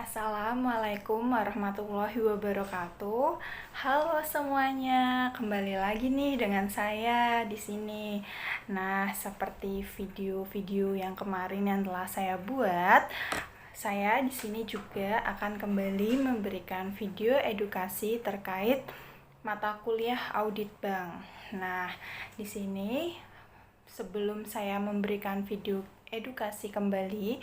Assalamualaikum warahmatullahi wabarakatuh. Halo semuanya, kembali lagi nih dengan saya di sini. Nah, seperti video-video yang kemarin yang telah saya buat, saya di sini juga akan kembali memberikan video edukasi terkait mata kuliah audit bank. Nah, di sini sebelum saya memberikan video edukasi kembali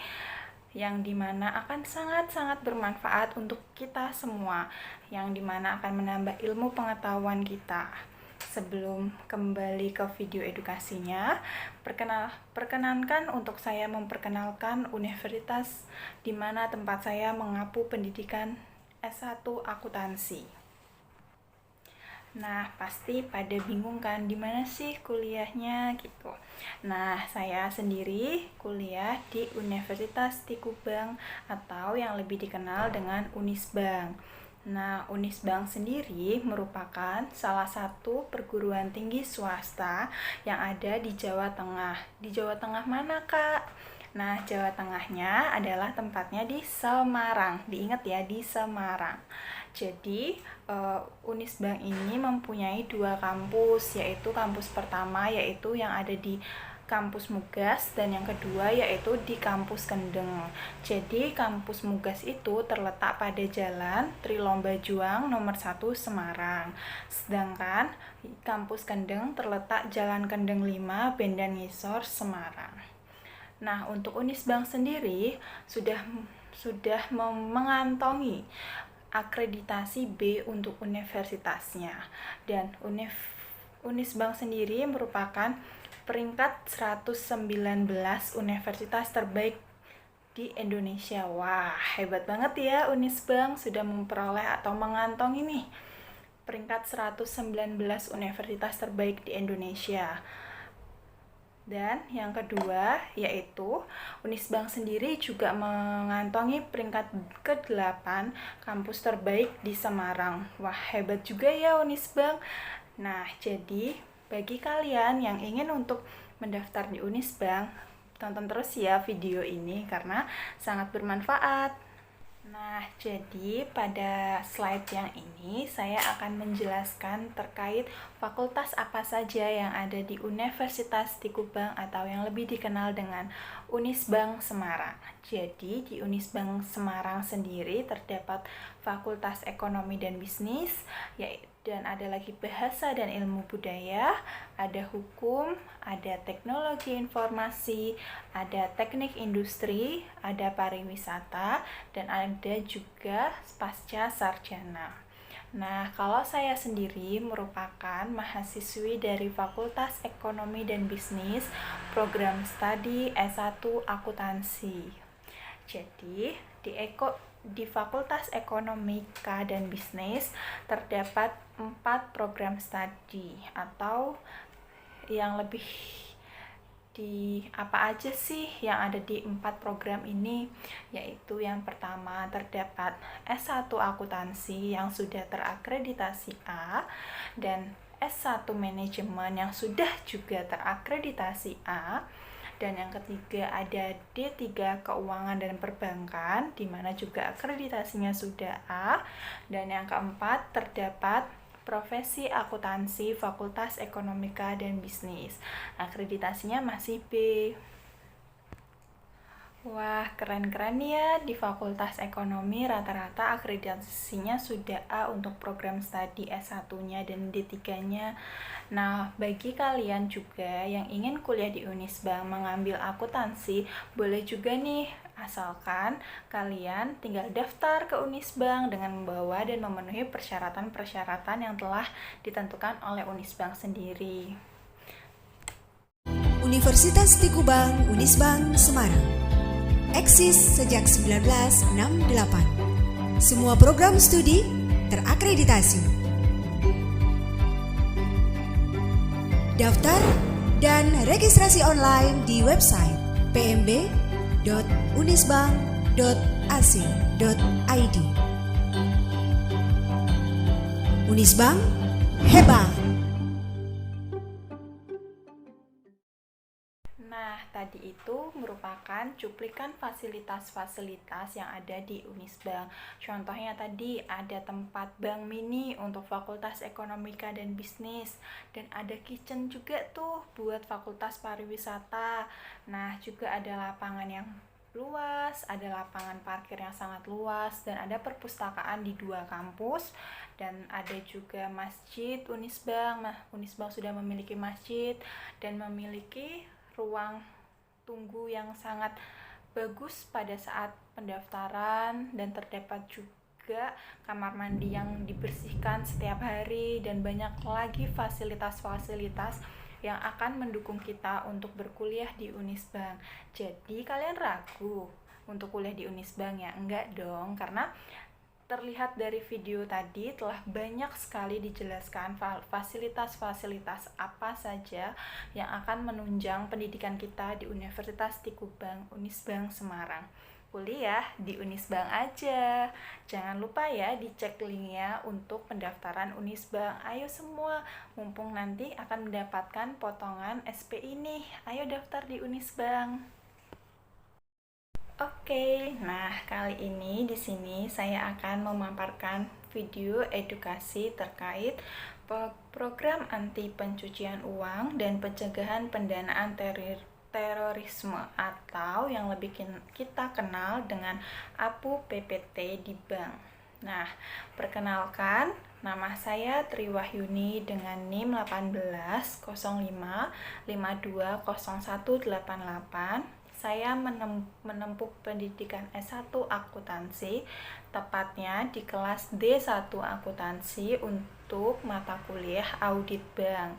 yang dimana akan sangat-sangat bermanfaat untuk kita semua, yang dimana akan menambah ilmu pengetahuan kita. Sebelum kembali ke video edukasinya, perkenankan untuk saya memperkenalkan universitas di mana tempat saya mengampu pendidikan S1 akuntansi. Nah, pasti pada bingung kan di mana sih kuliahnya gitu. Nah, saya sendiri kuliah di Universitas Tikubang atau yang lebih dikenal dengan Unisbank. Nah, Unisbank sendiri merupakan salah satu perguruan tinggi swasta yang ada di Jawa Tengah. Di Jawa Tengah mana, Kak? Nah, Jawa Tengahnya adalah tempatnya di Semarang. Diingat ya, di Semarang. Jadi, Unisbank ini mempunyai dua kampus, yaitu kampus pertama yaitu yang ada di Kampus Mugas dan yang kedua yaitu di Kampus Kendeng. Jadi, Kampus Mugas itu terletak pada Jalan Trilomba Juang nomor 1 Semarang. Sedangkan Kampus Kendeng terletak Jalan Kendeng 5 Bendan Ngisor Semarang. Nah, untuk Unisbank sendiri sudah mengantongi akreditasi B untuk universitasnya, dan Unisbank sendiri merupakan peringkat 119 universitas terbaik di Indonesia. Wah, hebat banget ya, Unisbank sudah memperoleh atau mengantongi nih peringkat 119 universitas terbaik di Indonesia. Dan yang kedua yaitu Unisbank sendiri juga mengantongi peringkat ke-8 kampus terbaik di Semarang. Wah, hebat juga ya Unisbank. Nah, jadi bagi kalian yang ingin untuk mendaftar di Unisbank, tonton terus ya video ini karena sangat bermanfaat. Nah, jadi pada slide yang ini saya akan menjelaskan terkait fakultas apa saja yang ada di Universitas Tikubang atau yang lebih dikenal dengan Unisbank Semarang. Jadi, di Unisbank Semarang sendiri terdapat Fakultas Ekonomi dan Bisnis, dan ada lagi Bahasa dan Ilmu Budaya, ada Hukum, ada Teknologi Informasi, ada Teknik Industri, ada Pariwisata, dan ada juga Pasca Sarjana. Nah, kalau saya sendiri merupakan mahasiswi dari Fakultas Ekonomi dan Bisnis, program studi S1 Akuntansi. Jadi, di Fakultas Ekonomika dan Bisnis terdapat 4 program studi, atau yang lebih di apa aja sih yang ada di 4 program ini, yaitu yang pertama terdapat S1 Akuntansi yang sudah terakreditasi A, dan S1 Manajemen yang sudah juga terakreditasi A, dan yang ketiga ada D3 Keuangan dan Perbankan di mana juga akreditasinya sudah A, dan yang keempat terdapat Profesi Akuntansi Fakultas Ekonomika dan Bisnis, akreditasinya masih B. Wah, keren-keren ya, di Fakultas Ekonomi rata-rata akreditasinya sudah A untuk program studi S1-nya dan D3-nya. Nah, bagi kalian juga yang ingin kuliah di Unisbank mengambil akuntansi, boleh juga nih, asalkan kalian tinggal daftar ke Unisbank dengan membawa dan memenuhi persyaratan-persyaratan yang telah ditentukan oleh Unisbank sendiri. Universitas Tikubang, Unisbank, Semarang. Eksis sejak 1968. Semua program studi terakreditasi. Daftar dan registrasi online di website pmb.unisbank.ac.id. Unisbank hebat. Nah, tadi itu merupakan cuplikan fasilitas-fasilitas yang ada di Unisbank. Contohnya tadi ada tempat bank mini untuk Fakultas Ekonomika dan Bisnis, dan ada kitchen juga tuh buat Fakultas Pariwisata. Nah, juga ada lapangan yang luas, ada lapangan parkir yang sangat luas, dan ada perpustakaan di 2 kampus, dan ada juga masjid Unisbank. Nah, Unisbank sudah memiliki masjid dan memiliki ruang tunggu yang sangat bagus pada saat pendaftaran, dan terdapat juga kamar mandi yang dibersihkan setiap hari, dan banyak lagi fasilitas-fasilitas yang akan mendukung kita untuk berkuliah di Unisbank. Jadi kalian ragu untuk kuliah di Unisbank ya? Enggak dong, karena terlihat dari video tadi telah banyak sekali dijelaskan fasilitas-fasilitas apa saja yang akan menunjang pendidikan kita di Universitas Tikubang, Unisbank Semarang. Kuliah di Unisbank aja. Jangan lupa ya dicek linknya untuk pendaftaran Unisbank. Ayo semua, mumpung nanti akan mendapatkan potongan SPI nih. Ayo daftar di Unisbank. Oke, nah kali ini di sini saya akan memaparkan video edukasi terkait program anti pencucian uang dan pencegahan pendanaan terorisme, atau yang lebih kita kenal dengan APU PPT di bank. Nah, perkenalkan, nama saya Triwahyuni dengan NIM 18.05.520188. Saya menempuh pendidikan S1 Akuntansi, tepatnya di kelas D1 Akuntansi untuk mata kuliah Audit Bank.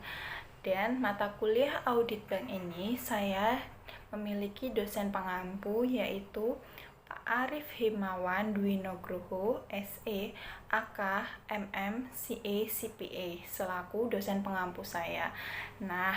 Dan mata kuliah Audit Bank ini saya memiliki dosen pengampu, yaitu Pak Arif Himawan Dwi Nugroho, SE, AK, MM, CA, CPA, selaku dosen pengampu saya. Nah,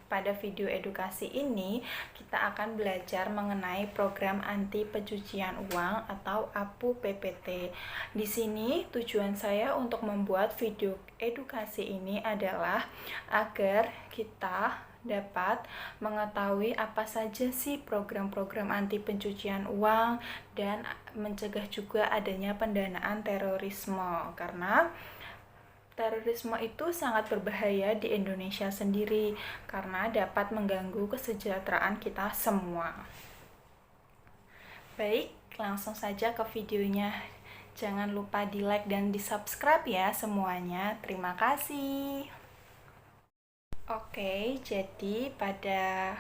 pada video edukasi ini kita akan belajar mengenai program anti pencucian uang atau APU PPT. Di sini tujuan saya untuk membuat video edukasi ini adalah agar kita dapat mengetahui apa saja sih program-program anti pencucian uang dan mencegah juga adanya pendanaan terorisme, karena terorisme itu sangat berbahaya di Indonesia sendiri karena dapat mengganggu kesejahteraan kita semua. Baik, langsung saja ke videonya. Jangan lupa di like dan di subscribe ya semuanya. Terima kasih. Oke, jadi pada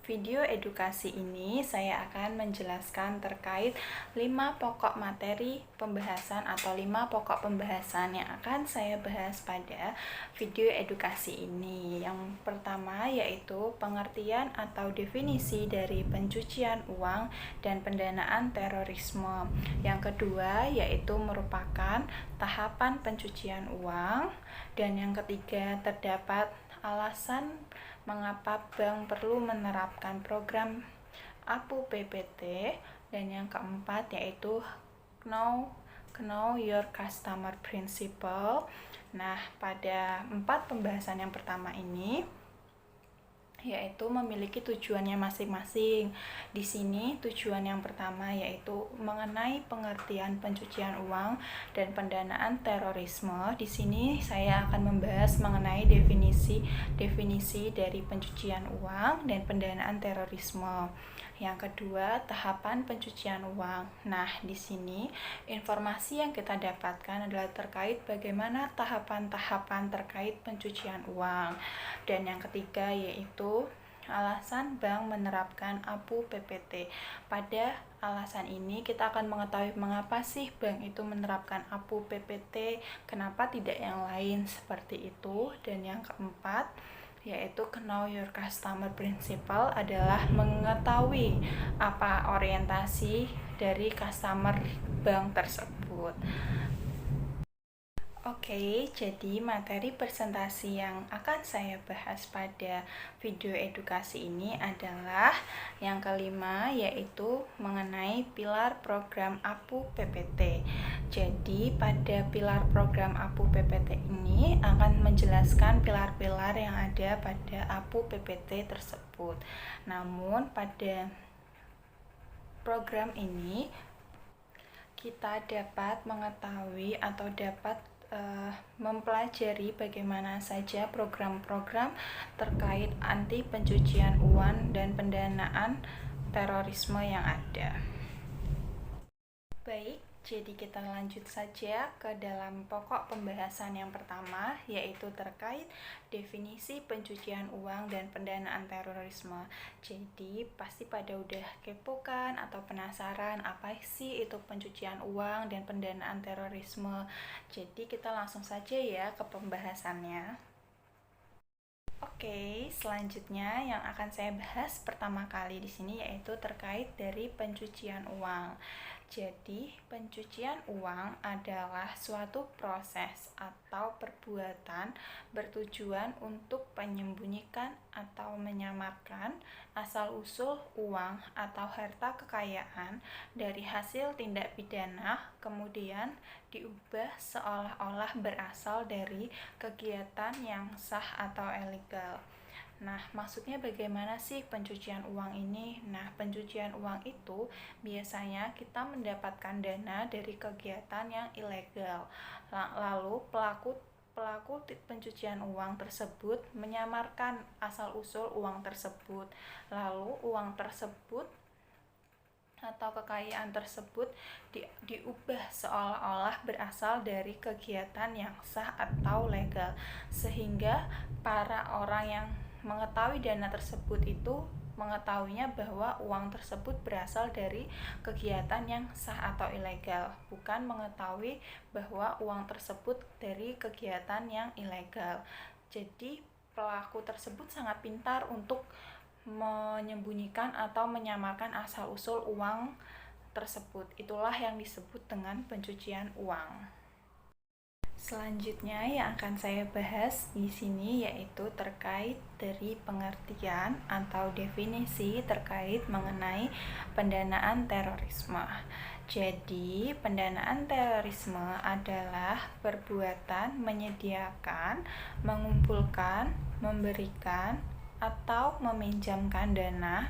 video edukasi ini saya akan menjelaskan terkait 5 pokok materi pembahasan atau 5 pokok pembahasan yang akan saya bahas pada video edukasi ini. Yang pertama yaitu pengertian atau definisi dari pencucian uang dan pendanaan terorisme. Yang kedua yaitu merupakan tahapan pencucian uang. Dan yang ketiga terdapat alasan mengapa bank perlu menerapkan program APU PPT, dan yang keempat yaitu know your customer principle. Nah, pada 4 pembahasan yang pertama ini yaitu memiliki tujuannya masing-masing. Di sini tujuan yang pertama yaitu mengenai pengertian pencucian uang dan pendanaan terorisme. Di sini saya akan membahas mengenai definisi dari pencucian uang dan pendanaan terorisme. Yang kedua, tahapan pencucian uang. Nah, di sini informasi yang kita dapatkan adalah terkait bagaimana tahapan-tahapan terkait pencucian uang. Dan yang ketiga yaitu alasan bank menerapkan APU PPT. Pada alasan ini kita akan mengetahui mengapa sih bank itu menerapkan APU PPT, kenapa tidak yang lain seperti itu. Dan yang keempat yaitu know your customer principle adalah mengetahui apa orientasi dari customer bank tersebut. Oke, jadi materi presentasi yang akan saya bahas pada video edukasi ini adalah yang kelima, yaitu mengenai pilar program APU PPT. Jadi pada pilar program APU PPT ini akan menjelaskan pilar-pilar yang ada pada APU PPT tersebut. Namun pada program ini kita dapat mengetahui atau dapat mempelajari bagaimana saja program-program terkait anti pencucian uang dan pendanaan terorisme yang ada. Baik, jadi kita lanjut saja ke dalam pokok pembahasan yang pertama, yaitu terkait definisi pencucian uang dan pendanaan terorisme. Jadi pasti pada udah kepo kan atau penasaran apa sih itu pencucian uang dan pendanaan terorisme. Jadi kita langsung saja ya ke pembahasannya. Oke, selanjutnya yang akan saya bahas pertama kali di sini yaitu terkait dari pencucian uang. Jadi, pencucian uang adalah suatu proses atau perbuatan bertujuan untuk menyembunyikan atau menyamarkan asal-usul uang atau harta kekayaan dari hasil tindak pidana, kemudian diubah seolah-olah berasal dari kegiatan yang sah atau ilegal. Nah, maksudnya bagaimana sih pencucian uang ini? Nah, pencucian uang itu biasanya kita mendapatkan dana dari kegiatan yang ilegal. Lalu pelaku pencucian uang tersebut menyamarkan asal-usul uang tersebut. Lalu uang tersebut atau kekayaan tersebut diubah seolah-olah berasal dari kegiatan yang sah atau legal, sehingga para orang yang mengetahui dana tersebut itu mengetahuinya bahwa uang tersebut berasal dari kegiatan yang sah atau ilegal, bukan mengetahui bahwa uang tersebut dari kegiatan yang ilegal. Jadi pelaku tersebut sangat pintar untuk menyembunyikan atau menyamarkan asal-usul uang tersebut. Itulah yang disebut dengan pencucian uang. Selanjutnya yang akan saya bahas di sini yaitu terkait dari pengertian atau definisi terkait mengenai pendanaan terorisme. Jadi, pendanaan terorisme adalah perbuatan menyediakan, mengumpulkan, memberikan, atau meminjamkan dana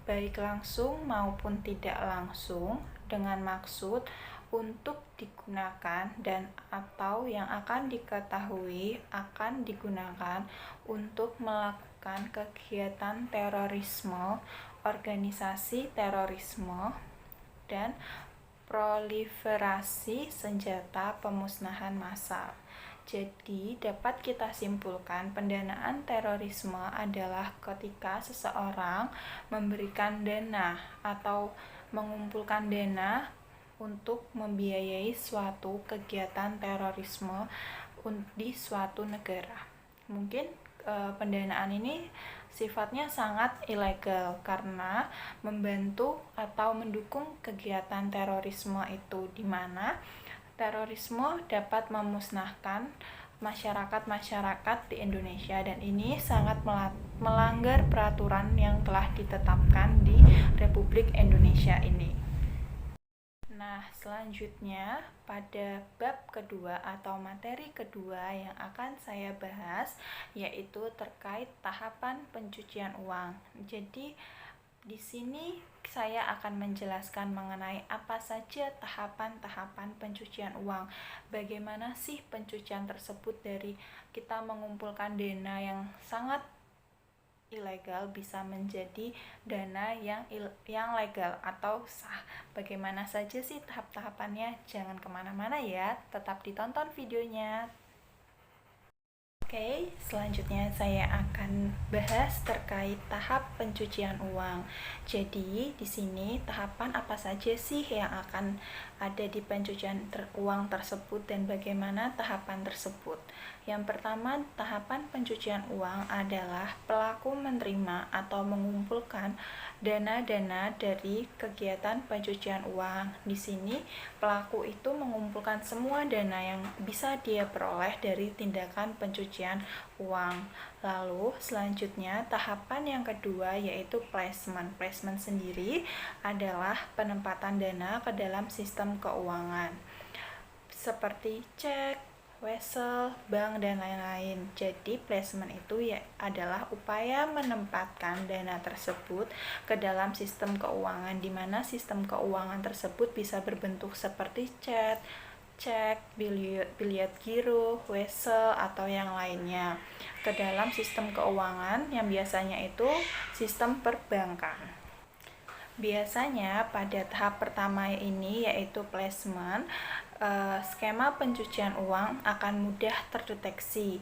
baik langsung maupun tidak langsung dengan maksud untuk digunakan dan atau yang akan diketahui akan digunakan untuk melakukan kegiatan terorisme, organisasi terorisme, dan proliferasi senjata pemusnahan massal. Jadi, dapat kita simpulkan pendanaan terorisme adalah ketika seseorang memberikan dana atau mengumpulkan dana untuk membiayai suatu kegiatan terorisme di suatu negara. Mungkin pendanaan ini sifatnya sangat ilegal karena membantu atau mendukung kegiatan terorisme itu, di mana terorisme dapat memusnahkan masyarakat-masyarakat di Indonesia, dan ini sangat melanggar peraturan yang telah ditetapkan di Republik Indonesia ini. Nah, selanjutnya pada bab kedua atau materi kedua yang akan saya bahas yaitu terkait tahapan pencucian uang. Jadi di sini saya akan menjelaskan mengenai apa saja tahapan-tahapan pencucian uang. Bagaimana sih pencucian tersebut dari kita mengumpulkan dana yang sangat ilegal bisa menjadi dana yang legal atau sah. Bagaimana saja sih tahap-tahapannya? Jangan kemana-mana ya, tetap ditonton videonya. Oke, selanjutnya saya akan bahas terkait tahap pencucian uang. Jadi, di sini tahapan apa saja sih yang akan ada di pencucian uang tersebut dan bagaimana tahapan tersebut? Yang pertama, tahapan pencucian uang adalah pelaku menerima atau mengumpulkan dana-dana dari kegiatan pencucian uang. Di sini, pelaku itu mengumpulkan semua dana yang bisa dia peroleh dari tindakan pencucian uang. Lalu selanjutnya tahapan yang kedua yaitu placement. Placement sendiri adalah penempatan dana ke dalam sistem keuangan. seperti cek, wesel, bank, dan lain-lain. Jadi placement itu ya adalah upaya menempatkan dana tersebut ke dalam sistem keuangan, di mana sistem keuangan tersebut bisa berbentuk seperti cek, biliet giro, wesel, atau yang lainnya ke dalam sistem keuangan yang biasanya itu sistem perbankan. Biasanya pada tahap pertama ini yaitu placement, skema pencucian uang akan mudah terdeteksi.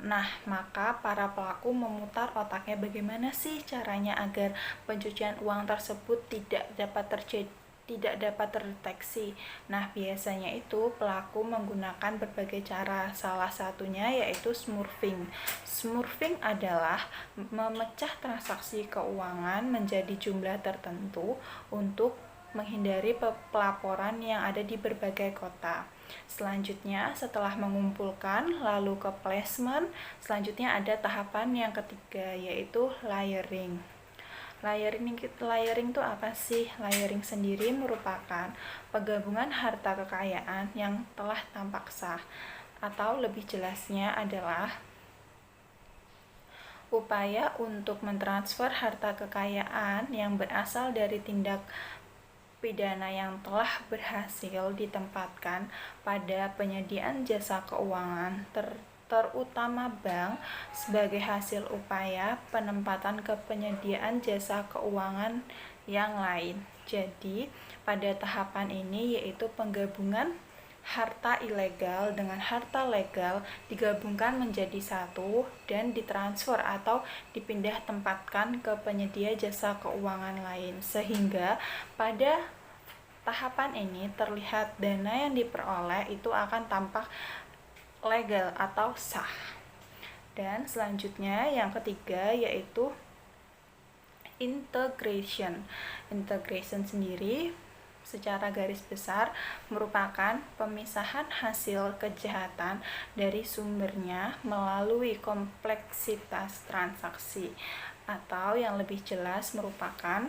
Nah, maka para pelaku memutar otaknya bagaimana sih caranya agar pencucian uang tersebut tidak dapat terdeteksi. Nah, biasanya itu pelaku menggunakan berbagai cara. Salah satunya yaitu smurfing. Smurfing adalah memecah transaksi keuangan menjadi jumlah tertentu untuk menghindari pelaporan yang ada di berbagai kota. Selanjutnya, setelah mengumpulkan lalu ke placement, selanjutnya ada tahapan yang ketiga yaitu layering. Layering itu apa sih? Layering sendiri merupakan penggabungan harta kekayaan yang telah tampak sah, atau lebih jelasnya adalah upaya untuk mentransfer harta kekayaan yang berasal dari tindak pidana yang telah berhasil ditempatkan pada penyediaan jasa keuangan terutama bank sebagai hasil upaya penempatan ke penyediaan jasa keuangan yang lain. Jadi, pada tahapan ini yaitu penggabungan harta ilegal dengan harta legal digabungkan menjadi satu dan ditransfer atau dipindah tempatkan ke penyedia jasa keuangan lain, sehingga pada tahapan ini terlihat dana yang diperoleh itu akan tampak legal atau sah. Dan selanjutnya yang ketiga yaitu integration. Integration sendiri secara garis besar merupakan pemisahan hasil kejahatan dari sumbernya melalui kompleksitas transaksi, atau yang lebih jelas merupakan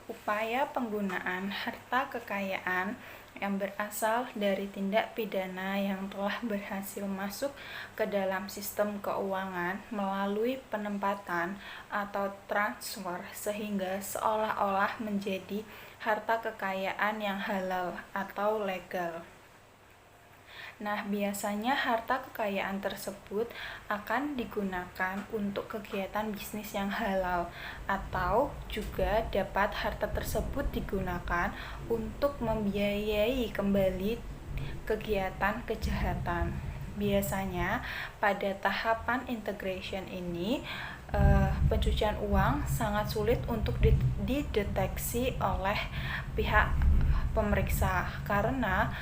upaya penggunaan harta kekayaan yang berasal dari tindak pidana yang telah berhasil masuk ke dalam sistem keuangan melalui penempatan atau transfer sehingga seolah-olah menjadi harta kekayaan yang halal atau legal. Nah, biasanya harta kekayaan tersebut akan digunakan untuk kegiatan bisnis yang halal, atau juga dapat harta tersebut digunakan untuk membiayai kembali kegiatan kejahatan. Biasanya pada tahapan integration ini pencucian uang sangat sulit untuk dideteksi oleh pihak pemeriksa karena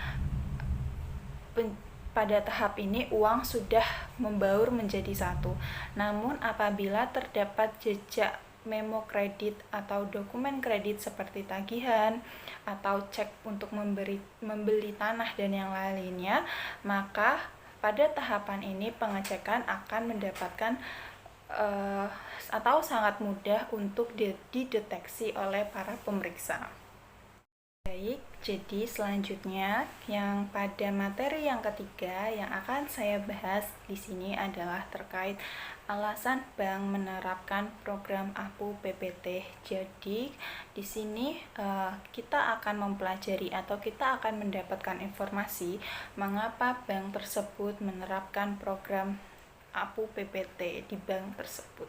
pada tahap ini uang sudah membaur menjadi satu. Namun apabila terdapat jejak memo kredit atau dokumen kredit seperti tagihan atau cek untuk membeli tanah dan yang lainnya, maka pada tahapan ini pengecekan akan mendapatkan atau sangat mudah untuk dideteksi oleh para pemeriksa. Baik, jadi selanjutnya yang pada materi yang ketiga yang akan saya bahas di sini adalah terkait alasan bank menerapkan program APU PPT. Jadi di sini kita akan mempelajari atau kita akan mendapatkan informasi mengapa bank tersebut menerapkan program APU PPT di bank tersebut.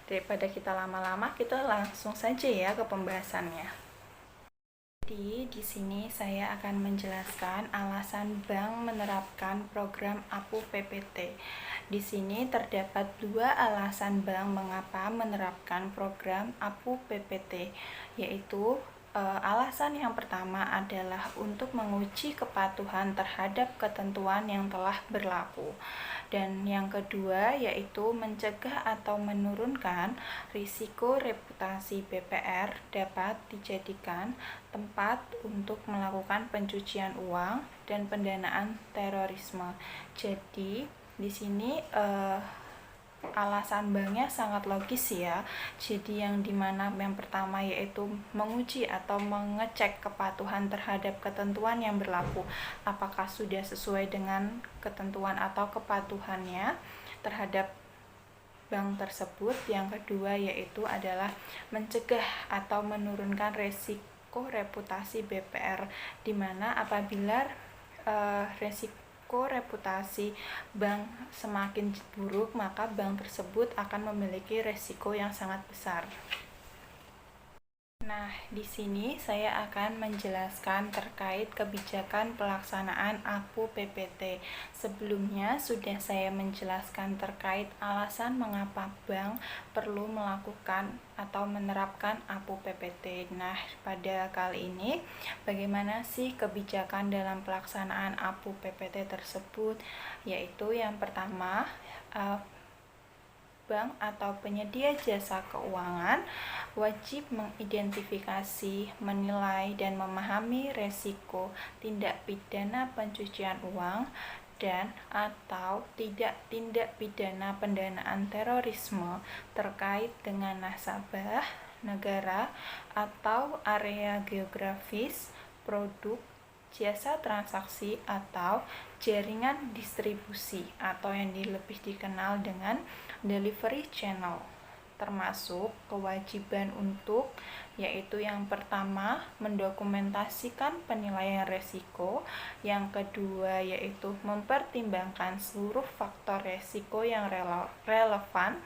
Daripada kita lama-lama, kita langsung saja ya ke pembahasannya. Jadi, di sini saya akan menjelaskan alasan bank menerapkan program APU PPT. Di sini terdapat dua alasan bank mengapa menerapkan program APU PPT, yaitu alasan yang pertama adalah untuk menguji kepatuhan terhadap ketentuan yang telah berlaku. Dan yang kedua yaitu mencegah atau menurunkan risiko reputasi BPR dapat dijadikan tempat untuk melakukan pencucian uang dan pendanaan terorisme. Jadi di sini alasan banknya sangat logis ya. Jadi yang dimana yang pertama yaitu menguji atau mengecek kepatuhan terhadap ketentuan yang berlaku, apakah sudah sesuai dengan ketentuan atau kepatuhannya terhadap bank tersebut. Yang kedua yaitu adalah mencegah atau menurunkan resiko reputasi BPR, dimana apabila resiko reputasi bank semakin buruk, maka bank tersebut akan memiliki resiko yang sangat besar. Nah, di sini saya akan menjelaskan terkait kebijakan pelaksanaan APU PPT. Sebelumnya sudah saya menjelaskan terkait alasan mengapa bank perlu melakukan atau menerapkan APU PPT. Nah, pada kali ini bagaimana sih kebijakan dalam pelaksanaan APU PPT tersebut? Yaitu yang pertama, bank atau penyedia jasa keuangan wajib mengidentifikasi, menilai, dan memahami resiko tindak pidana pencucian uang dan atau tindak pidana pendanaan terorisme terkait dengan nasabah, negara, atau area geografis, produk, jasa transaksi, atau jaringan distribusi atau yang lebih dikenal dengan delivery channel, termasuk kewajiban untuk yaitu yang pertama mendokumentasikan penilaian resiko, yang kedua yaitu mempertimbangkan seluruh faktor resiko yang relevan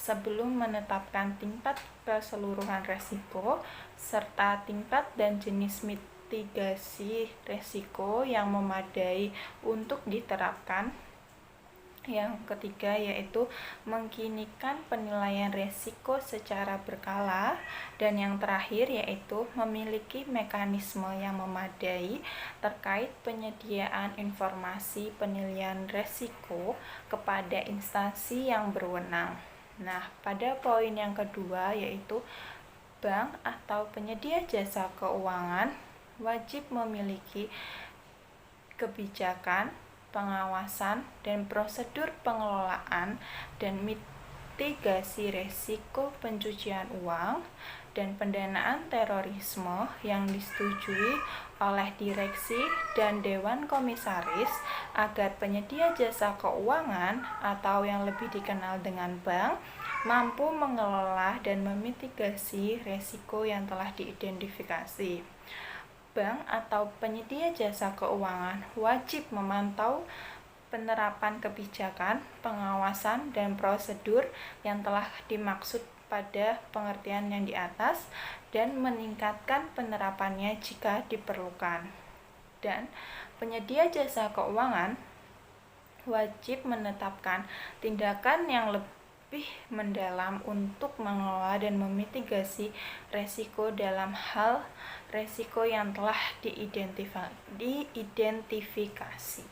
sebelum menetapkan tingkat keseluruhan resiko serta tingkat dan jenis mitigasi resiko yang memadai untuk diterapkan. Yang ketiga yaitu mengkinikan penilaian resiko secara berkala, dan yang terakhir yaitu memiliki mekanisme yang memadai terkait penyediaan informasi penilaian resiko kepada instansi yang berwenang. Nah, pada poin yang kedua yaitu bank atau penyedia jasa keuangan wajib memiliki kebijakan, pengawasan, dan prosedur pengelolaan dan mitigasi resiko pencucian uang dan pendanaan terorisme yang disetujui oleh direksi dan dewan komisaris agar penyedia jasa keuangan atau yang lebih dikenal dengan bank mampu mengelola dan memitigasi resiko yang telah diidentifikasi. Bank atau penyedia jasa keuangan wajib memantau penerapan kebijakan, pengawasan, dan prosedur yang telah dimaksud pada pengertian yang di atas dan meningkatkan penerapannya jika diperlukan. Dan penyedia jasa keuangan wajib menetapkan tindakan yang lebih mendalam untuk mengelola dan memitigasi resiko dalam hal resiko yang telah diidentifikasi.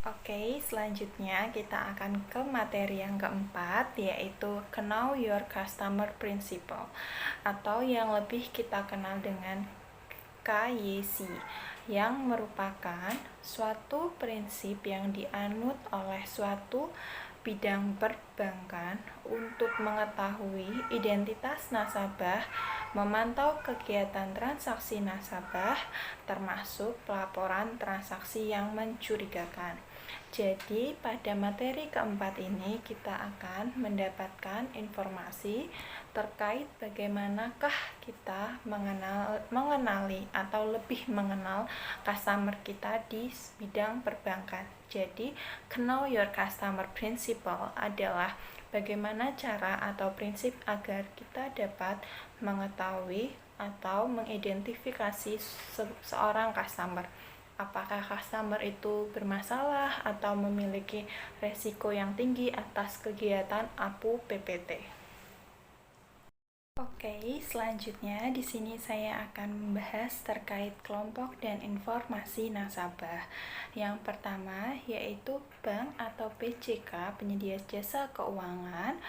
Oke, selanjutnya kita akan ke materi yang keempat, yaitu Know Your Customer Principle, atau yang lebih kita kenal dengan KYC, yang merupakan suatu prinsip yang dianut oleh suatu bidang perbankan untuk mengetahui identitas nasabah, memantau kegiatan transaksi nasabah, termasuk pelaporan transaksi yang mencurigakan. Jadi, pada materi keempat ini kita akan mendapatkan informasi terkait bagaimanakah kita mengenali atau lebih mengenal customer kita di bidang perbankan. Jadi, Know Your Customer Principle adalah bagaimana cara atau prinsip agar kita dapat mengetahui atau mengidentifikasi seorang customer. Apakah customer itu bermasalah atau memiliki resiko yang tinggi atas kegiatan APU PPT. Oke, selanjutnya di sini saya akan membahas terkait kelompok dan informasi nasabah. Yang pertama yaitu bank atau PJK, penyedia jasa keuangan,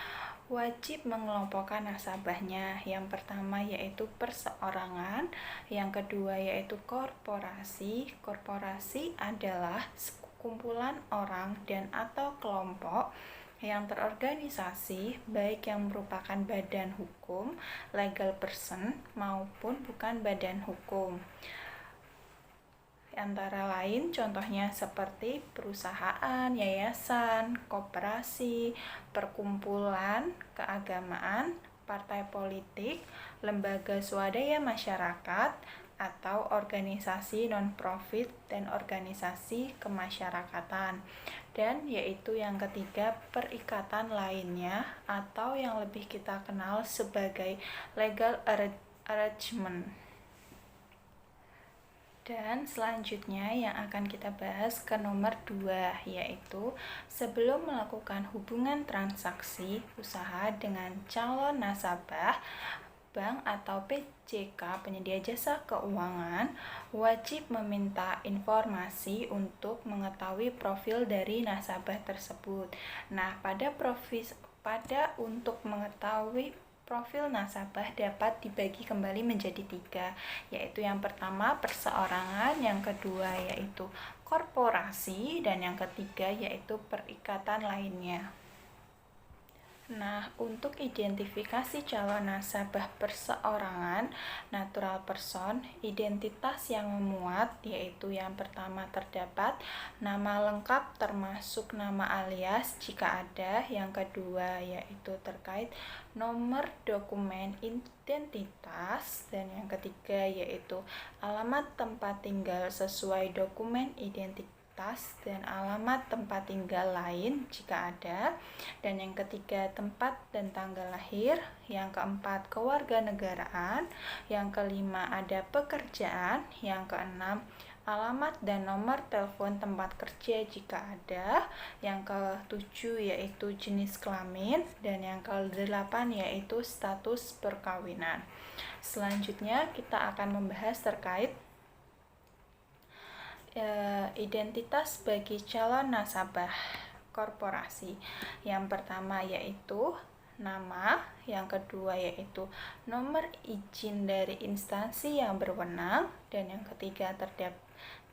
wajib mengelompokkan nasabahnya. Yang pertama yaitu perseorangan, yang kedua yaitu korporasi. Korporasi adalah sekumpulan orang dan atau kelompok yang terorganisasi, baik yang merupakan badan hukum, legal person, maupun bukan badan hukum. Antara lain contohnya seperti perusahaan, yayasan, koperasi, perkumpulan, keagamaan, partai politik, lembaga swadaya masyarakat, atau organisasi non-profit dan organisasi kemasyarakatan. Dan yaitu yang ketiga, perikatan lainnya atau yang lebih kita kenal sebagai legal arrangement. Dan selanjutnya yang akan kita bahas ke nomor 2, yaitu sebelum melakukan hubungan transaksi usaha dengan calon nasabah, bank atau PJK penyedia jasa keuangan wajib meminta informasi untuk mengetahui profil dari nasabah tersebut. Nah, untuk mengetahui profil nasabah dapat dibagi kembali menjadi 3, yaitu yang pertama perseorangan, yang kedua yaitu korporasi, dan yang ketiga yaitu perikatan lainnya. Nah, untuk identifikasi calon nasabah perseorangan, natural person, identitas yang memuat, yaitu yang pertama terdapat nama lengkap termasuk nama alias jika ada, yang kedua yaitu terkait nomor dokumen identitas, dan yang ketiga yaitu alamat tempat tinggal sesuai dokumen identitas dan alamat tempat tinggal lain jika ada, dan yang ketiga tempat dan tanggal lahir, yang keempat kewarganegaraan, yang kelima ada pekerjaan, yang keenam alamat dan nomor telepon tempat kerja jika ada, yang ketujuh yaitu jenis kelamin, dan yang kedelapan yaitu status perkawinan. Selanjutnya kita akan membahas terkait identitas bagi calon nasabah korporasi. Yang pertama yaitu nama, yang kedua yaitu nomor izin dari instansi yang berwenang, dan yang ketiga terdapat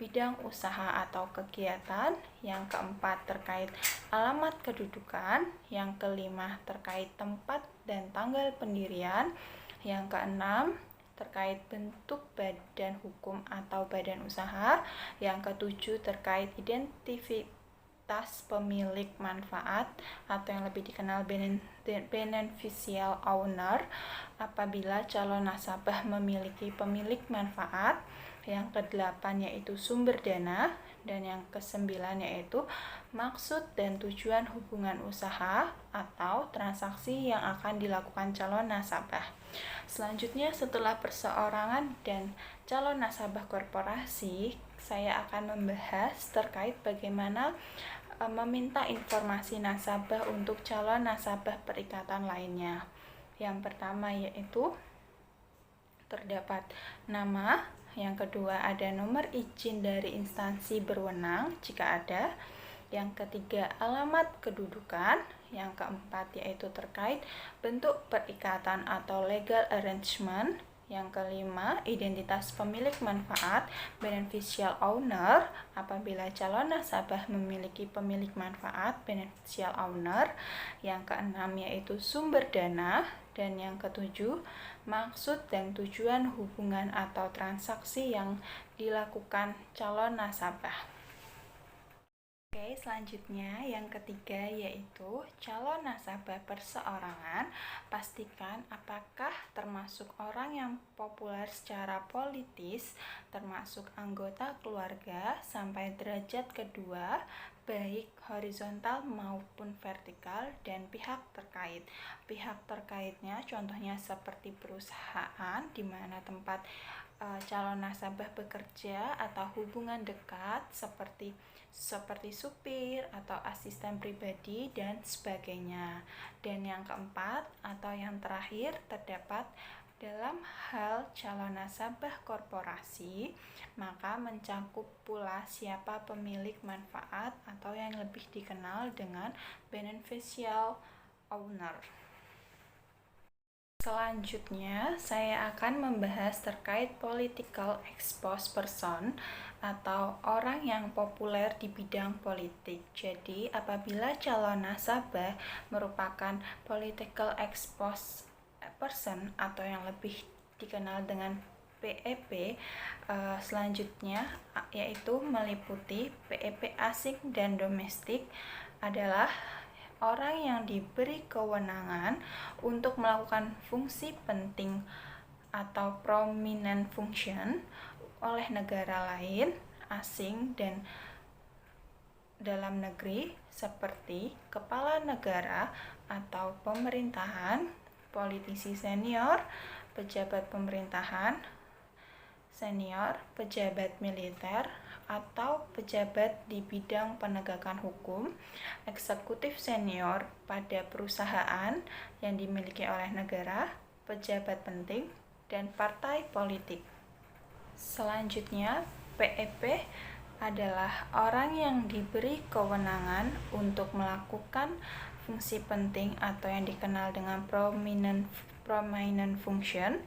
bidang usaha atau kegiatan, yang keempat terkait alamat kedudukan, yang kelima terkait tempat dan tanggal pendirian, yang keenam terkait bentuk badan hukum atau badan usaha, yang ketujuh terkait identitas pemilik manfaat atau yang lebih dikenal beneficial owner apabila calon nasabah memiliki pemilik manfaat, yang kedelapan yaitu sumber dana, dan yang kesembilan yaitu maksud dan tujuan hubungan usaha atau transaksi yang akan dilakukan calon nasabah. Selanjutnya setelah perseorangan dan calon nasabah korporasi, saya akan membahas terkait bagaimana meminta informasi nasabah untuk calon nasabah perikatan lainnya. Yang pertama yaitu terdapat nama, yang kedua ada nomor izin dari instansi berwenang jika ada, yang ketiga alamat kedudukan, yang keempat yaitu terkait bentuk perikatan atau legal arrangement, yang kelima identitas pemilik manfaat beneficial owner apabila calon nasabah memiliki pemilik manfaat beneficial owner, yang keenam yaitu sumber dana, dan yang ketujuh maksud dan tujuan hubungan atau transaksi yang dilakukan calon nasabah. Oke, selanjutnya yang ketiga yaitu calon nasabah perseorangan. Pastikan apakah termasuk orang yang populer secara politis, termasuk anggota keluarga sampai derajat kedua, baik horizontal maupun vertikal, dan pihak terkait. Pihak terkaitnya contohnya seperti perusahaan di mana tempat calon nasabah bekerja atau hubungan dekat seperti supir atau asisten pribadi dan sebagainya. Dan yang keempat atau yang terakhir terdapat dalam hal calon nasabah korporasi, maka mencakup pula siapa pemilik manfaat atau yang lebih dikenal dengan beneficial owner. Selanjutnya, saya akan membahas terkait political exposed person atau orang yang populer di bidang politik. Jadi, apabila calon nasabah merupakan political exposed person atau yang lebih dikenal dengan PEP, selanjutnya yaitu meliputi PEP asing dan domestik adalah orang yang diberi kewenangan untuk melakukan fungsi penting atau prominent function oleh negara lain, asing, dan dalam negeri seperti kepala negara atau pemerintahan, politisi senior, pejabat pemerintahan senior, pejabat militer, atau pejabat di bidang penegakan hukum, eksekutif senior pada perusahaan yang dimiliki oleh negara, pejabat penting, dan partai politik. Selanjutnya, PEP adalah orang yang diberi kewenangan untuk melakukan fungsi penting atau yang dikenal dengan prominent function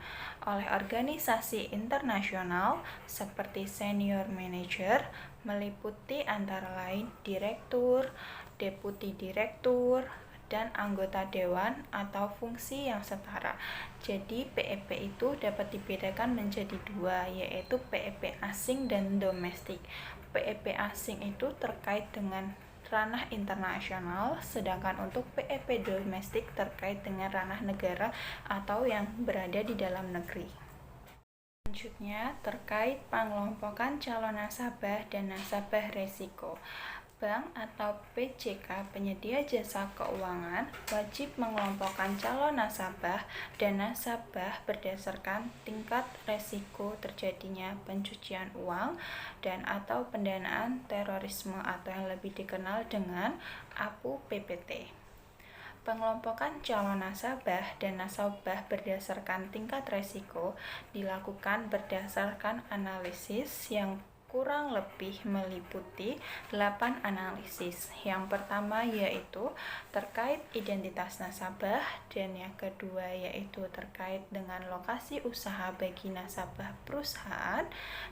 oleh organisasi internasional seperti senior manager, meliputi antara lain direktur, deputi direktur, dan anggota dewan atau fungsi yang setara. Jadi PEP itu dapat dibedakan menjadi dua, yaitu PEP asing dan domestik. PEP asing itu terkait dengan ranah internasional, sedangkan untuk PEP domestik terkait dengan ranah negara atau yang berada di dalam negeri. Selanjutnya, terkait pengelompokan calon nasabah dan nasabah resiko. Bank atau PJK penyedia jasa keuangan wajib mengelompokkan calon nasabah dan nasabah berdasarkan tingkat resiko terjadinya pencucian uang dan atau pendanaan terorisme atau yang lebih dikenal dengan APU PPT. Pengelompokan calon nasabah dan nasabah berdasarkan tingkat resiko dilakukan berdasarkan analisis yang kurang lebih meliputi 8 analisis. Yang pertama yaitu terkait identitas nasabah, dan yang kedua yaitu terkait dengan lokasi usaha bagi nasabah perusahaan,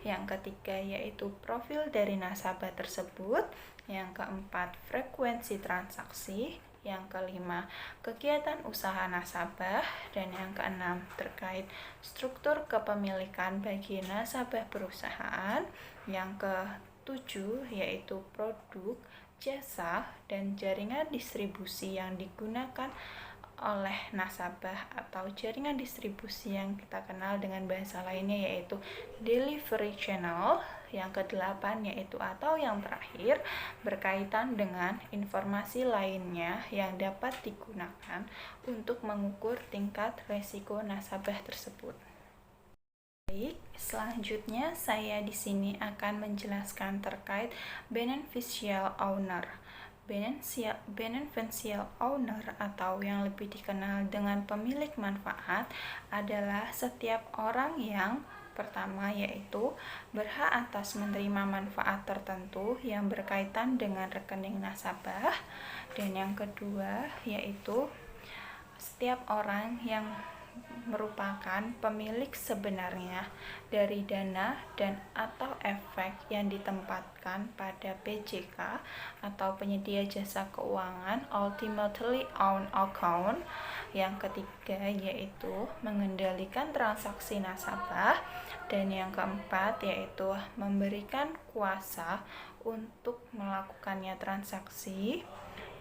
yang ketiga yaitu profil dari nasabah tersebut, yang keempat frekuensi transaksi, yang kelima kegiatan usaha nasabah, dan yang keenam terkait struktur kepemilikan bagi nasabah perusahaan, yang ketujuh yaitu produk, jasa, dan jaringan distribusi yang digunakan oleh nasabah atau jaringan distribusi yang kita kenal dengan bahasa lainnya yaitu delivery channel. Yang kedelapan yaitu atau yang terakhir berkaitan dengan informasi lainnya yang dapat digunakan untuk mengukur tingkat resiko nasabah tersebut. Baik, selanjutnya saya di sini akan menjelaskan terkait beneficial owner. Beneficial owner atau yang lebih dikenal dengan pemilik manfaat adalah setiap orang yang pertama yaitu berhak atas menerima manfaat tertentu yang berkaitan dengan rekening nasabah, dan yang kedua yaitu setiap orang yang merupakan pemilik sebenarnya dari dana dan atau efek yang ditempatkan pada PJK atau penyedia jasa keuangan ultimately owned account. Yang ketiga yaitu mengendalikan transaksi nasabah, dan yang keempat yaitu memberikan kuasa untuk melakukannya transaksi,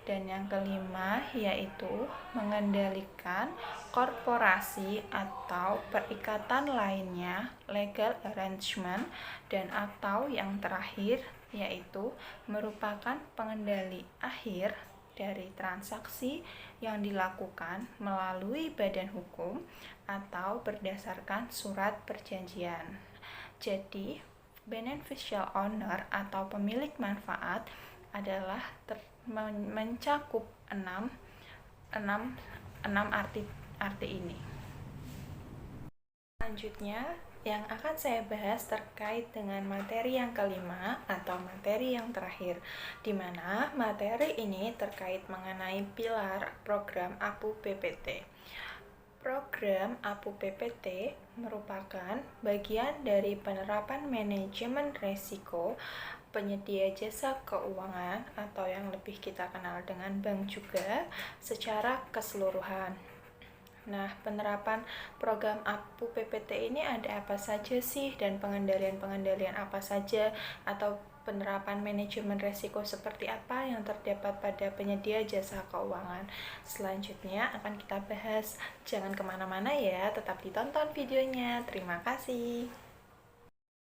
dan yang kelima yaitu mengendalikan korporasi atau perikatan lainnya legal arrangement, dan atau yang terakhir yaitu merupakan pengendali akhir dari transaksi yang dilakukan melalui badan hukum atau berdasarkan surat perjanjian. Jadi, beneficial owner atau pemilik manfaat adalah mencakup enam arti ini. Selanjutnya, yang akan saya bahas terkait dengan materi yang kelima atau materi yang terakhir, di mana materi ini terkait mengenai pilar program APU PPT. Program APU PPT merupakan bagian dari penerapan manajemen risiko penyedia jasa keuangan atau yang lebih kita kenal dengan bank juga secara keseluruhan. Nah, penerapan program APU PPT ini ada apa saja sih dan pengendalian-pengendalian apa saja atau penerapan manajemen risiko seperti apa yang terdapat pada penyedia jasa keuangan. Selanjutnya akan kita bahas. Jangan kemana-mana ya, tetap ditonton videonya. Terima kasih.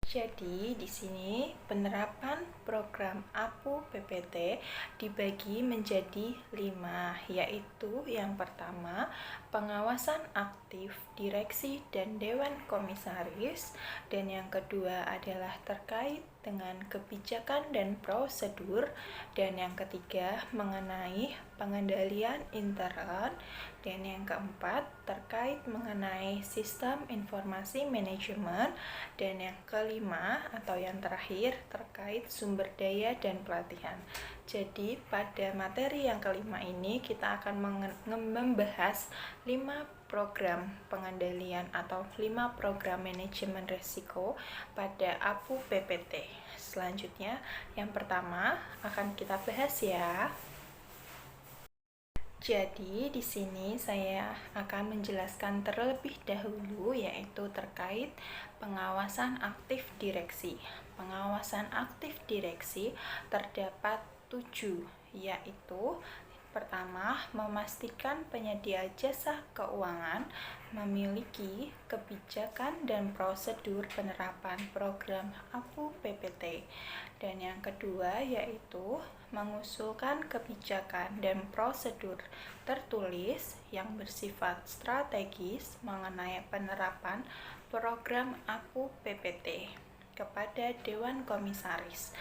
Jadi, di sini penerapan program APU PPT dibagi menjadi 5, yaitu yang pertama, pengawasan aktif direksi dan dewan komisaris, dan yang kedua adalah terkait dengan kebijakan dan prosedur, dan yang ketiga mengenai pengendalian intern, dan yang keempat terkait mengenai sistem informasi manajemen, dan yang kelima atau yang terakhir terkait sumber daya dan pelatihan. Jadi pada materi yang kelima ini kita akan membahas 5 program pengendalian atau 5 program manajemen risiko pada APU PPT. Selanjutnya yang pertama akan kita bahas ya. Jadi di sini saya akan menjelaskan terlebih dahulu yaitu terkait pengawasan aktif direksi. Pengawasan aktif direksi terdapat 7, yaitu pertama, memastikan penyedia jasa keuangan memiliki kebijakan dan prosedur penerapan program APU PPT. Dan yang kedua yaitu mengusulkan kebijakan dan prosedur tertulis yang bersifat strategis mengenai penerapan program APU PPT kepada Dewan Komisaris.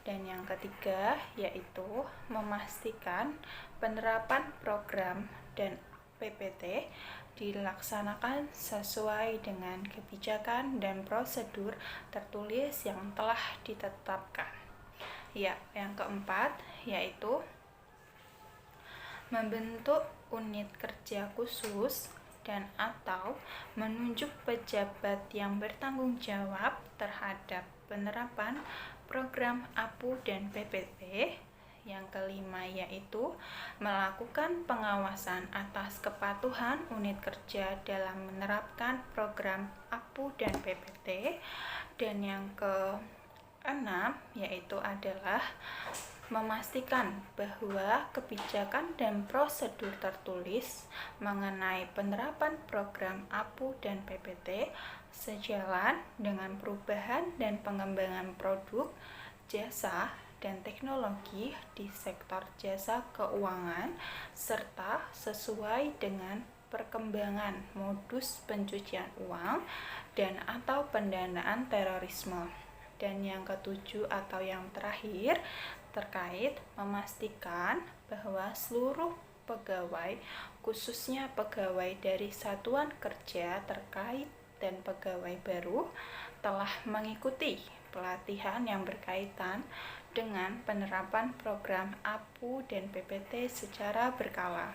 Dan yang ketiga yaitu memastikan penerapan program dan PPT dilaksanakan sesuai dengan kebijakan dan prosedur tertulis yang telah ditetapkan. Ya, yang keempat yaitu membentuk unit kerja khusus dan atau menunjuk pejabat yang bertanggung jawab terhadap penerapan program APU dan PPT. Yang kelima yaitu melakukan pengawasan atas kepatuhan unit kerja dalam menerapkan program APU dan PPT. Dan yang keenam yaitu adalah memastikan bahwa kebijakan dan prosedur tertulis mengenai penerapan program APU dan PPT sejalan dengan perubahan dan pengembangan produk, jasa, dan teknologi di sektor jasa keuangan serta sesuai dengan perkembangan modus pencucian uang dan atau pendanaan terorisme. Dan yang ketujuh atau yang terakhir terkait memastikan bahwa seluruh pegawai, khususnya pegawai dari satuan kerja terkait dan pegawai baru telah mengikuti pelatihan yang berkaitan dengan penerapan program APU dan PPT secara berkala.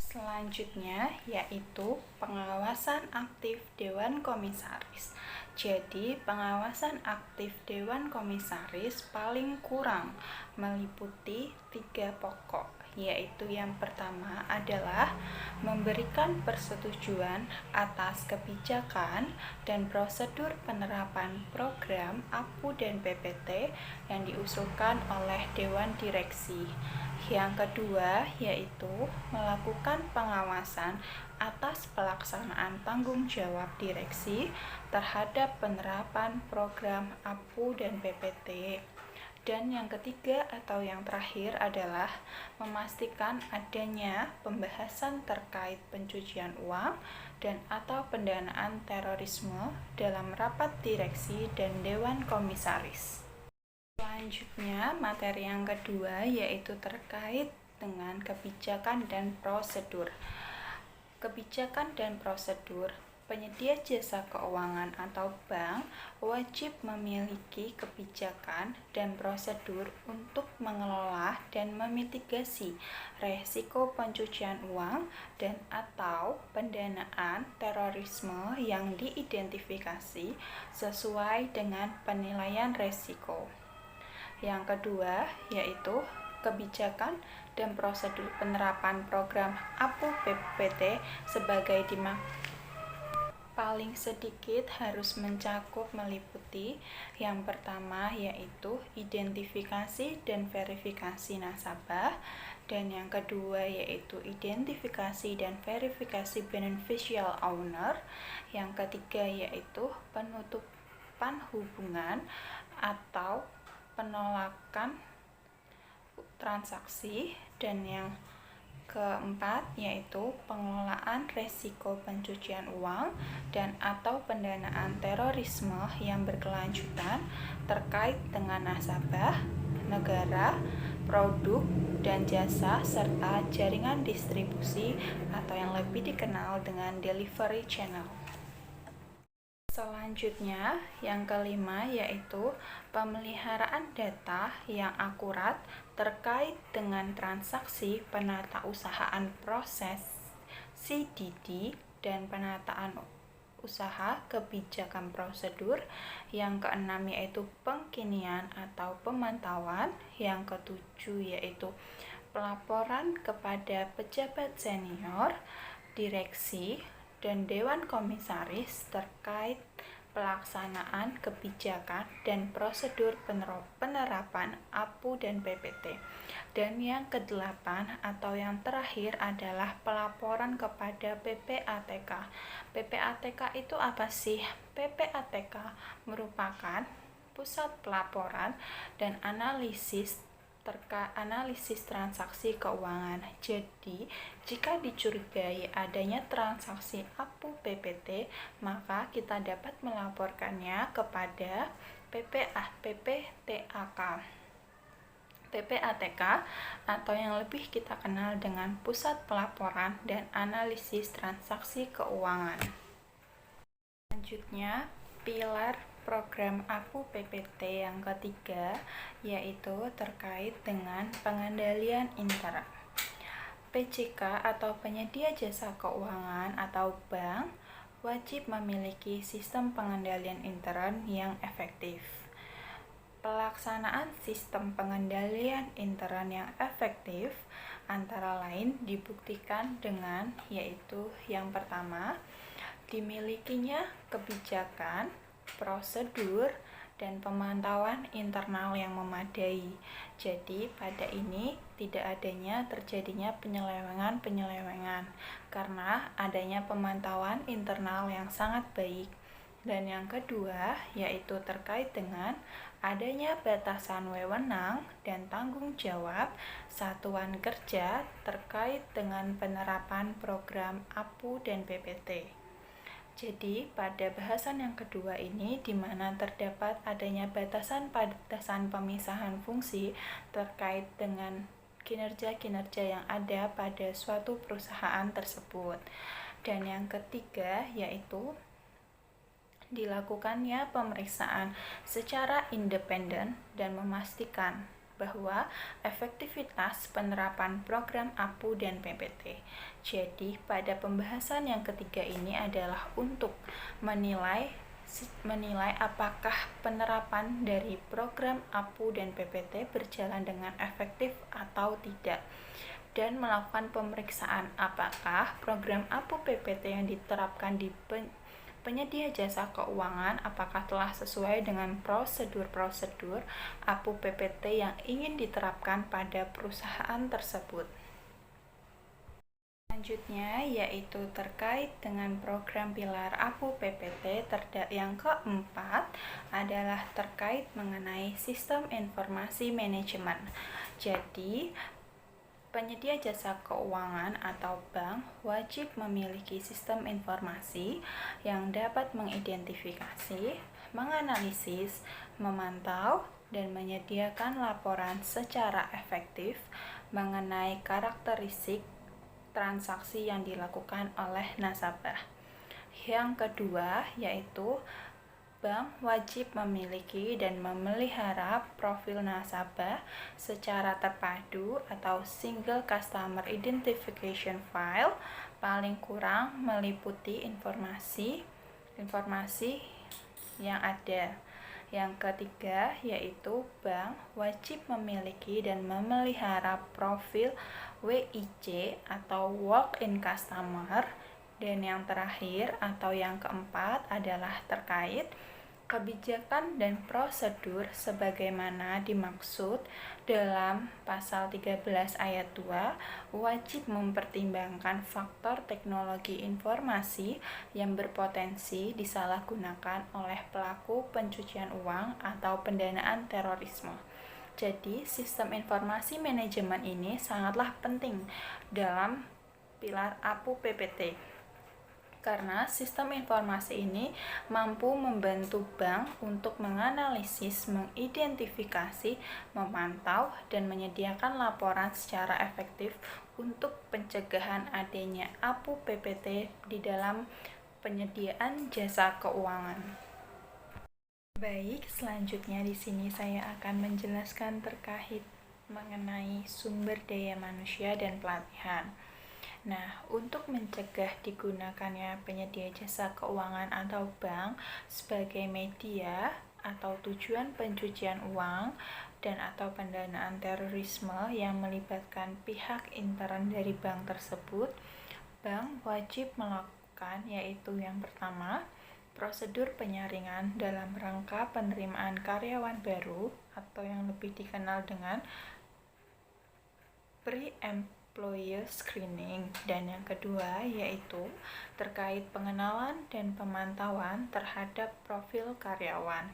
Selanjutnya yaitu pengawasan aktif Dewan Komisaris. Jadi pengawasan aktif Dewan Komisaris paling kurang meliputi 3 pokok, yaitu yang pertama adalah memberikan persetujuan atas kebijakan dan prosedur penerapan program APU dan PPT yang diusulkan oleh Dewan Direksi. Yang kedua yaitu melakukan pengawasan atas pelaksanaan tanggung jawab direksi terhadap penerapan program APU dan PPT. Dan yang ketiga atau yang terakhir adalah memastikan adanya pembahasan terkait pencucian uang dan atau pendanaan terorisme dalam rapat direksi dan Dewan Komisaris. Selanjutnya, materi yang kedua yaitu terkait dengan kebijakan dan prosedur. Kebijakan dan prosedur Penyedia jasa keuangan atau bank wajib memiliki kebijakan dan prosedur untuk mengelola dan memitigasi resiko pencucian uang dan atau pendanaan terorisme yang diidentifikasi sesuai dengan penilaian resiko. Yang kedua yaitu kebijakan dan prosedur penerapan program APU PPT sebagai paling sedikit harus meliputi yang pertama yaitu identifikasi dan verifikasi nasabah, dan yang kedua yaitu identifikasi dan verifikasi beneficial owner, yang ketiga yaitu penutupan hubungan atau penolakan transaksi, dan yang keempat yaitu pengelolaan resiko pencucian uang dan atau pendanaan terorisme yang berkelanjutan terkait dengan nasabah, negara, produk, dan jasa, serta jaringan distribusi atau yang lebih dikenal dengan delivery channel. Selanjutnya, yang kelima yaitu pemeliharaan data yang akurat terkait dengan transaksi penatausahaan proses CDD dan penataan usaha kebijakan prosedur. Yang keenam yaitu pengkinian atau pemantauan. Yang ketujuh yaitu pelaporan kepada pejabat senior, direksi, dan Dewan Komisaris terkait pelaksanaan kebijakan dan prosedur penerapan APU dan PPT. Dan yang kedelapan atau yang terakhir adalah pelaporan kepada PPATK. PPATK itu apa sih? PPATK merupakan pusat pelaporan dan analisis transaksi keuangan. Jadi, jika dicurigai adanya transaksi APU PPT, maka kita dapat melaporkannya kepada PPATK atau yang lebih kita kenal dengan Pusat Pelaporan dan Analisis Transaksi Keuangan. Selanjutnya, pilar program APU PPT yang ketiga yaitu terkait dengan pengendalian intern. PJK atau penyedia jasa keuangan atau bank wajib memiliki sistem pengendalian intern yang efektif. Pelaksanaan sistem pengendalian intern yang efektif antara lain dibuktikan dengan yaitu yang pertama, dimilikinya kebijakan, prosedur, dan pemantauan internal yang memadai. Jadi pada ini tidak adanya terjadinya penyelewengan karena adanya pemantauan internal yang sangat baik. Dan yang kedua yaitu terkait dengan adanya batasan wewenang dan tanggung jawab satuan kerja terkait dengan penerapan program APU dan PPT. Jadi, pada bahasan yang kedua ini, di mana terdapat adanya batasan pemisahan fungsi terkait dengan kinerja-kinerja yang ada pada suatu perusahaan tersebut. Dan yang ketiga, yaitu dilakukannya pemeriksaan secara independen dan memastikan bahwa efektivitas penerapan program APU dan PPT. Jadi, pada pembahasan yang ketiga ini adalah untuk menilai apakah penerapan dari program APU dan PPT berjalan dengan efektif atau tidak, dan melakukan pemeriksaan apakah program APU PPT yang diterapkan di penyedia jasa keuangan apakah telah sesuai dengan prosedur-prosedur APU PPT yang ingin diterapkan pada perusahaan tersebut. Selanjutnya yaitu terkait dengan program pilar APU PPT yang keempat adalah terkait mengenai sistem informasi manajemen. Jadi, penyedia jasa keuangan atau bank wajib memiliki sistem informasi yang dapat mengidentifikasi, menganalisis, memantau, dan menyediakan laporan secara efektif mengenai karakteristik transaksi yang dilakukan oleh nasabah. Yang kedua yaitu bank wajib memiliki dan memelihara profil nasabah secara terpadu atau Single Customer Identification File, paling kurang meliputi informasi yang ada. Yang ketiga yaitu bank wajib memiliki dan memelihara profil WIC atau Walk-in Customer. Dan yang terakhir atau yang keempat adalah terkait kebijakan dan prosedur sebagaimana dimaksud dalam pasal 13 ayat 2 wajib mempertimbangkan faktor teknologi informasi yang berpotensi disalahgunakan oleh pelaku pencucian uang atau pendanaan terorisme. Jadi, sistem informasi manajemen ini sangatlah penting dalam pilar APU PPT. Karena sistem informasi ini mampu membantu bank untuk menganalisis, mengidentifikasi, memantau, dan menyediakan laporan secara efektif untuk pencegahan adanya APU PPT di dalam penyediaan jasa keuangan. Baik, selanjutnya di sini saya akan menjelaskan terkait mengenai sumber daya manusia dan pelatihan. Nah, untuk mencegah digunakannya penyedia jasa keuangan atau bank sebagai media atau tujuan pencucian uang dan atau pendanaan terorisme yang melibatkan pihak intern dari bank tersebut, bank wajib melakukan yaitu yang pertama, prosedur penyaringan dalam rangka penerimaan karyawan baru atau yang lebih dikenal dengan pre-employer screening, dan yang kedua yaitu terkait pengenalan dan pemantauan terhadap profil karyawan.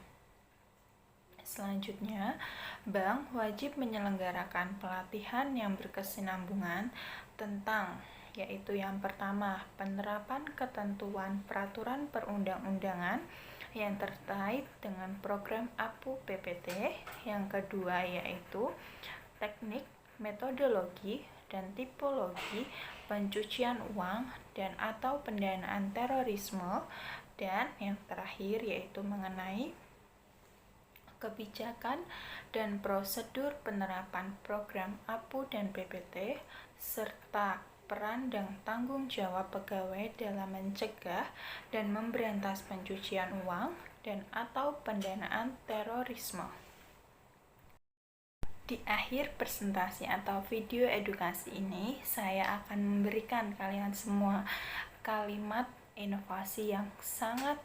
Selanjutnya, bank wajib menyelenggarakan pelatihan yang berkesinambungan tentang yaitu yang pertama, penerapan ketentuan peraturan perundang-undangan yang terkait dengan program APU PPT. Yang kedua yaitu teknik, metodologi, dan tipologi pencucian uang dan atau pendanaan terorisme. Dan yang terakhir yaitu mengenai kebijakan dan prosedur penerapan program APU dan PPT serta peran dan tanggung jawab pegawai dalam mencegah dan memberantas pencucian uang dan atau pendanaan terorisme. Di akhir presentasi atau video edukasi ini, saya akan memberikan kalian semua kalimat inovasi yang sangat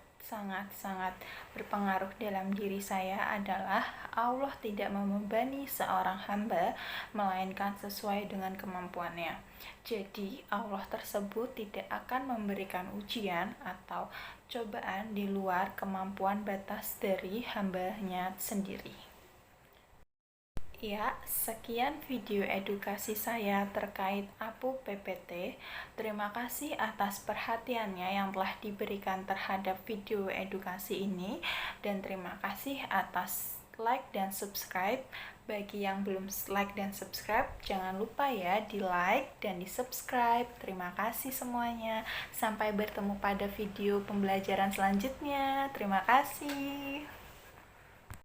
berpengaruh dalam diri saya adalah Allah tidak membebani seorang hamba melainkan sesuai dengan kemampuannya. Jadi Allah tersebut tidak akan memberikan ujian atau cobaan di luar kemampuan batas dari hambanya sendiri. Ya, sekian video edukasi saya terkait APU PPT. Terima kasih atas perhatiannya yang telah diberikan terhadap video edukasi ini, dan terima kasih atas like dan subscribe. Bagi yang belum like dan subscribe, jangan lupa ya di like dan di subscribe. Terima kasih semuanya. Sampai bertemu pada video pembelajaran selanjutnya. Terima kasih.